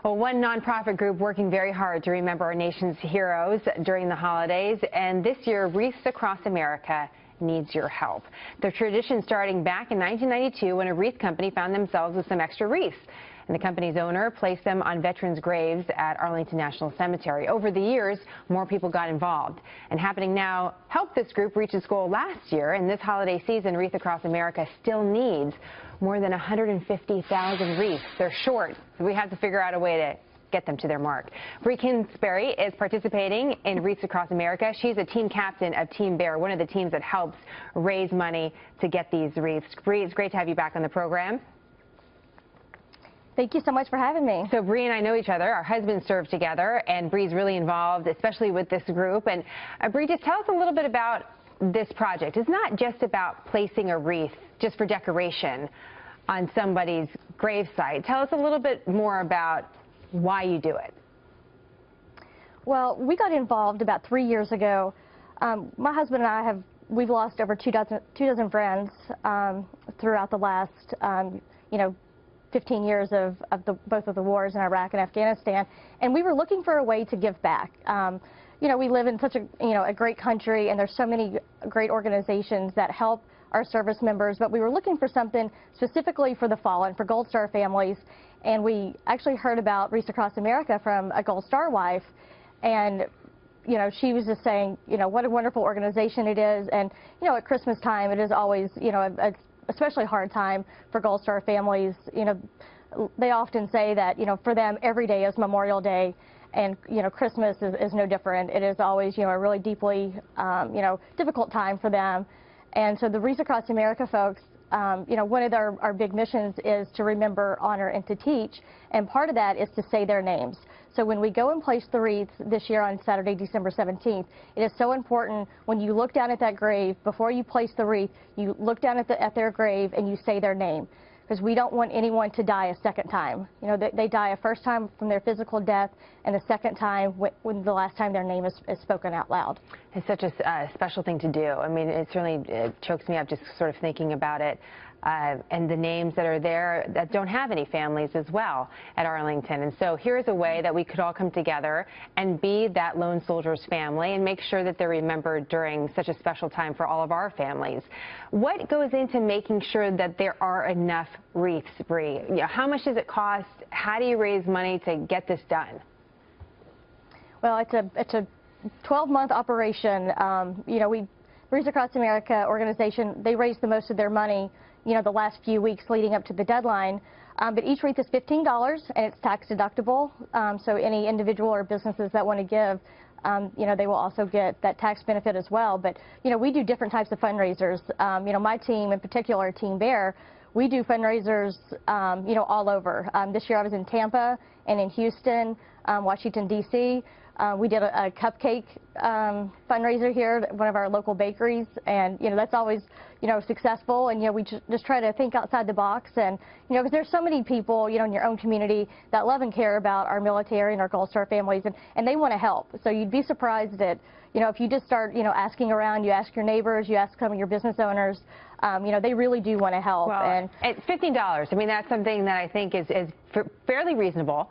Well, one nonprofit group working very hard to remember our nation's heroes during the holidays, and this year, Wreaths Across America needs your help. The tradition starting back in 1992 when a wreath company found themselves with some extra wreaths. And the company's owner placed them on veterans' graves at Arlington National Cemetery. Over the years, more people got involved. And happening now helped this group reach its goal last year. And this holiday season, Wreaths Across America still needs more than 150,000 wreaths. They're short, so we have to figure out a way to get them to their mark. Bree Kinsberry is participating in Wreaths Across America. She's a team captain of Team Bear, one of the teams that helps raise money to get these wreaths. Bree, it's great to have you back on the program. Thank you so much for having me. So Bree and I know each other. Our husbands serve together, and Bree's really involved, especially with this group. And Bree, just tell us a little bit about this project. It's not just about placing a wreath just for decoration on somebody's gravesite. Tell us a little bit more about why you do it. Well, we got involved about 3 years ago. My husband and we've lost over two dozen friends throughout the last, 15 years of both of the wars in Iraq and Afghanistan, and we were looking for a way to give back. We live in such a great country, and there's so many great organizations that help our service members, but we were looking for something specifically for the fallen, for Gold Star families, and we actually heard about Wreaths Across America from a Gold Star wife, and she was just saying, what a wonderful organization it is, and at Christmas time it is always, a especially hard time for Gold Star families. They often say that, for them every day is Memorial Day, and, Christmas is no different. It is always, a really deeply, difficult time for them. And so the Wreaths Across America folks, one of our big missions is to remember, honor, and to teach, and part of that is to say their names. So when we go and place the wreaths this year on Saturday, December 17th, it is so important when you look down at that grave, before you place the wreath, you look down at their grave and you say their name, because we don't want anyone to die a second time. They die a first time from their physical death, and the second time when the last time their name is spoken out loud. It's such a special thing to do. I mean, it certainly chokes me up just sort of thinking about it. And the names that are there that don't have any families as well at Arlington. And so here's a way that we could all come together and be that lone soldier's family and make sure that they're remembered during such a special time for all of our families. What goes into making sure that there are enough wreaths, Bree? How much does it cost? How do you raise money to get this done? Well, it's a 12-month operation. Wreaths Across America organization, they raise the most of their money the last few weeks leading up to the deadline. But each wreath is $15, and it's tax deductible. So any individual or businesses that want to give, they will also get that tax benefit as well. But, we do different types of fundraisers. My team in particular, Team Bear, we do fundraisers, all over. This year I was in Tampa and in Houston, Washington, D.C. We did a cupcake fundraiser here at one of our local bakeries, and that's always successful. And we just try to think outside the box, and because there's so many people in your own community that love and care about our military and our Gold Star families, and they want to help. So you'd be surprised that if you just start asking around, you ask your neighbors, you ask some of your business owners, they really do want to help. Well, and it's $15. I mean, that's something that I think is fairly reasonable,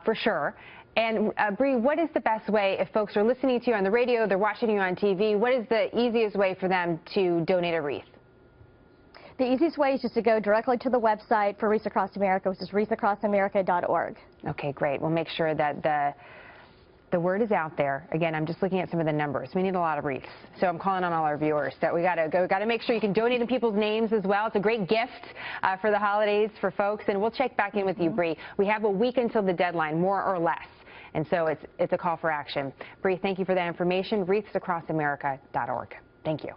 for sure. And Bree, what is the best way if folks are listening to you on the radio, they're watching you on TV, what is the easiest way for them to donate a wreath? The easiest way is just to go directly to the website for Wreaths Across America, which is wreathsacrossamerica.org. Okay, great. We'll make sure that the word is out there. Again, I'm just looking at some of the numbers. We need a lot of wreaths. So I'm calling on all our viewers that we got to make sure you can donate in people's names as well. It's a great gift for the holidays for folks. And we'll check back in with you, Bree. We have a week until the deadline, more or less. And so it's a call for action. Bree, thank you for that information. Wreathsacrossamerica.org. Thank you.